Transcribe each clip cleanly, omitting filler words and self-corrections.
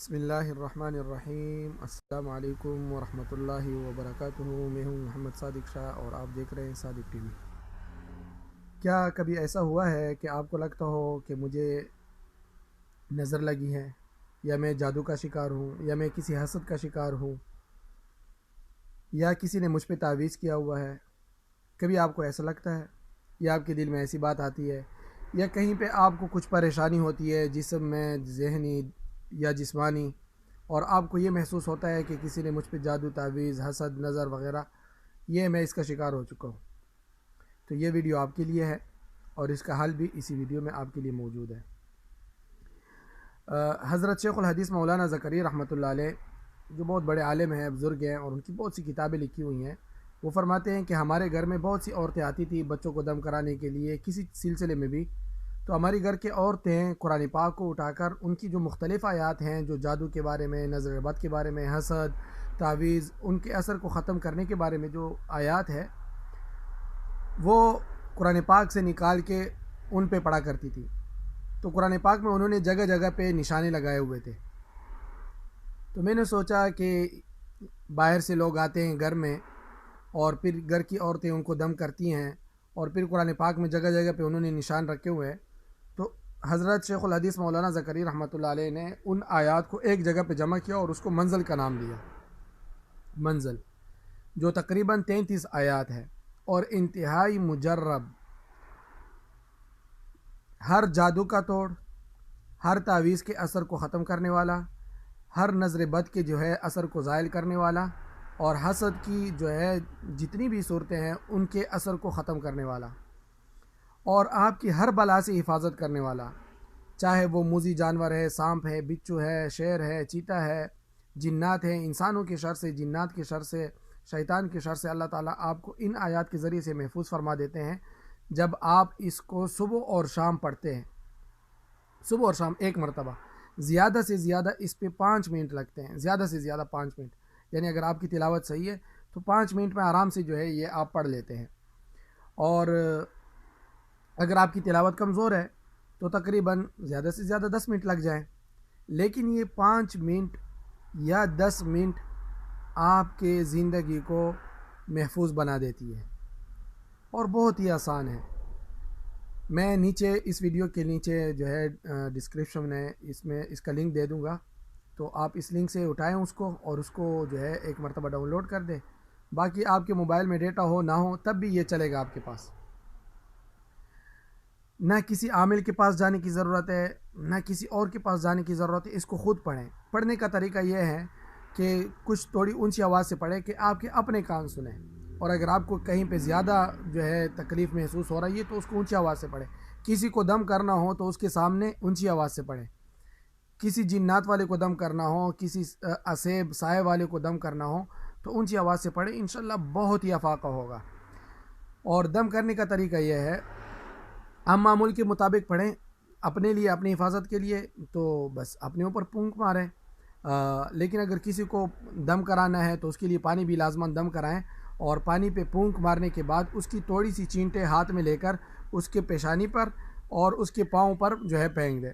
بسم اللہ الرحمن الرحیم۔ السلام علیکم ورحمۃ اللہ وبرکاتہ۔ میں ہوں محمد صادق شاہ اور آپ دیکھ رہے ہیں صادق ٹی وی۔ کیا کبھی ایسا ہوا ہے کہ آپ کو لگتا ہو کہ مجھے نظر لگی ہے، یا میں جادو کا شکار ہوں، یا میں کسی حسد کا شکار ہوں، یا کسی نے مجھ پہ تعویذ کیا ہوا ہے؟ کبھی آپ کو ایسا لگتا ہے، یا آپ کے دل میں ایسی بات آتی ہے، یا کہیں پہ آپ کو کچھ پریشانی ہوتی ہے جسم میں، ذہنی یا جسمانی، اور آپ کو یہ محسوس ہوتا ہے کہ کسی نے مجھ پہ جادو، تعویذ، حسد، نظر وغیرہ، یہ میں اس کا شکار ہو چکا ہوں؟ تو یہ ویڈیو آپ کے لیے ہے، اور اس کا حل بھی اسی ویڈیو میں آپ کے لیے موجود ہے۔ حضرت شیخ الحدیث مولانا زکریا رحمۃ اللہ علیہ، جو بہت بڑے عالم ہیں، بزرگ ہیں، اور ان کی بہت سی کتابیں لکھی ہوئی ہیں، وہ فرماتے ہیں کہ ہمارے گھر میں بہت سی عورتیں آتی تھیں بچوں کو دم کرانے کے لیے، کسی سلسلے میں بھی، تو ہماری گھر کے عورتیں قرآن پاک کو اٹھا کر ان کی جو مختلف آیات ہیں، جو جادو کے بارے میں، نظر بد کے بارے میں، حسد، تعویذ، ان کے اثر کو ختم کرنے کے بارے میں جو آیات ہے، وہ قرآن پاک سے نکال کے ان پہ پڑھا کرتی تھی۔ تو قرآن پاک میں انہوں نے جگہ جگہ پہ نشانے لگائے ہوئے تھے۔ تو میں نے سوچا کہ باہر سے لوگ آتے ہیں گھر میں، اور پھر گھر کی عورتیں ان کو دم کرتی ہیں، اور پھر قرآن پاک میں جگہ جگہ پہ انہوں نے نشان رکھے ہوئے ہیں، تو حضرت شیخ الحدیث مولانا زکریا رحمۃ اللہ علیہ نے ان آیات کو ایک جگہ پہ جمع کیا اور اس کو منزل کا نام دیا۔ منزل، جو تقریباً 33 آیات ہے، اور انتہائی مجرب، ہر جادو کا توڑ، ہر تعویذ کے اثر کو ختم کرنے والا، ہر نظر بد کے جو ہے اثر کو زائل کرنے والا، اور حسد کی جو ہے جتنی بھی صورتیں ہیں ان کے اثر کو ختم کرنے والا، اور آپ کی ہر بلا سے حفاظت کرنے والا، چاہے وہ موذی جانور ہے، سانپ ہے، بچھو ہے، شیر ہے، چیتا ہے، جنات ہیں، انسانوں کے شر سے، جنات کے شر سے، شیطان کے شر سے اللہ تعالیٰ آپ کو ان آیات کے ذریعے سے محفوظ فرما دیتے ہیں جب آپ اس کو صبح اور شام پڑھتے ہیں۔ صبح اور شام ایک مرتبہ، زیادہ سے زیادہ اس پہ 5 منٹ لگتے ہیں، زیادہ سے زیادہ 5 منٹ، یعنی اگر آپ کی تلاوت صحیح ہے تو 5 منٹ میں آرام سے جو ہے یہ آپ پڑھ لیتے ہیں، اور اگر آپ کی تلاوت کمزور ہے تو تقریباً زیادہ سے زیادہ 10 منٹ لگ جائیں، لیکن یہ 5 منٹ یا 10 منٹ آپ کے زندگی کو محفوظ بنا دیتی ہے، اور بہت ہی آسان ہے۔ میں نیچے اس ویڈیو کے نیچے جو ہے ڈسکرپشن میں اس کا لنک دے دوں گا، تو آپ اس لنک سے اٹھائیں اس کو، اور اس کو جو ہے ایک مرتبہ ڈاؤن لوڈ کر دیں۔ باقی آپ کے موبائل میں ڈیٹا ہو نہ ہو تب بھی یہ چلے گا آپ کے پاس۔ نہ کسی عامل کے پاس جانے کی ضرورت ہے، نہ کسی اور کے پاس جانے کی ضرورت ہے، اس کو خود پڑھیں۔ پڑھنے کا طریقہ یہ ہے کہ کچھ تھوڑی اونچی آواز سے پڑھیں کہ آپ کے اپنے کان سنیں، اور اگر آپ کو کہیں پہ زیادہ جو ہے تکلیف محسوس ہو رہی ہے تو اس کو اونچی آواز سے پڑھیں۔ کسی کو دم کرنا ہو تو اس کے سامنے اونچی آواز سے پڑھیں۔ کسی جنات والے کو دم کرنا ہو، کسی اسیب سائے والے کو دم کرنا ہو تو اونچی آواز سے پڑھیں، انشاءاللہ بہت ہی افاقہ ہوگا۔ اور دم کرنے کا طریقہ یہ ہے، ہم معمول کے مطابق پڑھیں، اپنے لیے، اپنی حفاظت کے لیے تو بس اپنے اوپر پونک ماریں، لیکن اگر کسی کو دم کرانا ہے تو اس کے لیے پانی بھی لازماً دم کرائیں، اور پانی پہ پونک مارنے کے بعد اس کی تھوڑی سی چینٹیں ہاتھ میں لے کر اس کے پیشانی پر اور اس کے پاؤں پر جو ہے پھینک دیں۔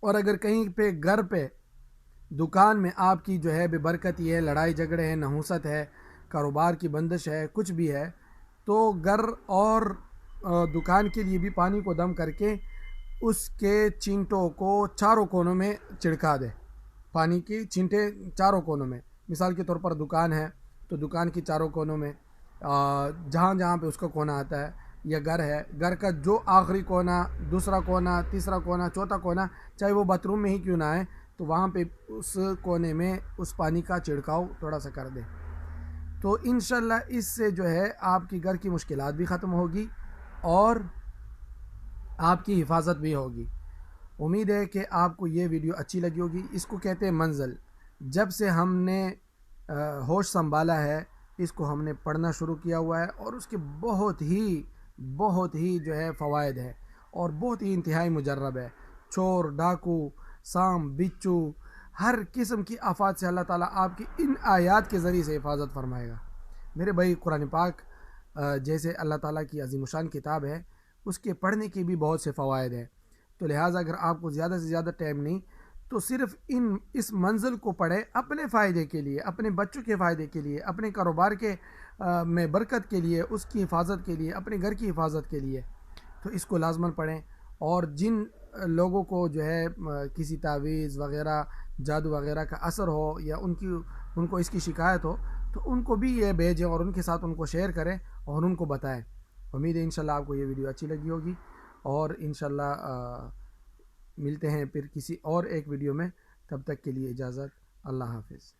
اور اگر کہیں پہ گھر پہ، دکان میں آپ کی جو ہے بے برکتی ہے، لڑائی جھگڑے ہیں، نحوست ہے، کاروبار کی بندش ہے، کچھ بھی ہے، تو گھر اور دکان کے لیے بھی پانی کو دم کر کے اس کے چینٹوں کو چاروں کونوں میں چھڑکا دے۔ پانی کی چینٹیں چاروں کونوں میں، مثال کے طور پر دکان ہے تو دکان کی چاروں کونوں میں، جہاں جہاں پہ اس کا کونا آتا ہے، یا گھر ہے، گھر کا جو آخری کونا، دوسرا کونا، تیسرا کونا، چوتھا کونا، چاہے وہ باتھ روم میں ہی کیوں نہ آئے، تو وہاں پہ اس کونے میں اس پانی کا چھڑکاؤ تھوڑا سا کر دے، تو انشاءاللہ اس سے جو ہے آپ کی گھر کی مشکلات بھی ختم ہوگی اور آپ کی حفاظت بھی ہوگی۔ امید ہے کہ آپ کو یہ ویڈیو اچھی لگی ہوگی۔ اس کو کہتے ہیں منزل۔ جب سے ہم نے ہوش سنبھالا ہے اس کو ہم نے پڑھنا شروع کیا ہوا ہے، اور اس کے بہت ہی جو ہے فوائد ہے، اور بہت ہی انتہائی مجرب ہے۔ چور، ڈاکو، سانپ، بچھو، ہر قسم کی آفات سے اللہ تعالیٰ آپ کی ان آیات کے ذریعے سے حفاظت فرمائے گا۔ میرے بھائی، قرآن پاک جیسے اللہ تعالیٰ کی عظیم الشان کتاب ہے، اس کے پڑھنے کے بھی بہت سے فوائد ہیں، تو لہٰذا اگر آپ کو زیادہ سے زیادہ ٹائم نہیں تو صرف اس منزل کو پڑھیں اپنے فائدے کے لیے، اپنے بچوں کے فائدے کے لیے، اپنے کاروبار کے میں برکت کے لیے، اس کی حفاظت کے لیے، اپنے گھر کی حفاظت کے لیے، تو اس کو لازماً پڑھیں۔ اور جن لوگوں کو جو ہے کسی تعویذ وغیرہ، جادو وغیرہ کا اثر ہو، یا ان کو اس کی شکایت ہو، تو ان کو بھی یہ بھیجیں اور ان کے ساتھ ان کو شیئر کریں اور ان کو بتائیں۔ امید ہے انشاءاللہ آپ کو یہ ویڈیو اچھی لگی ہوگی، اور انشاءاللہ ملتے ہیں پھر کسی اور ایک ویڈیو میں۔ تب تک کے لیے اجازت، اللہ حافظ۔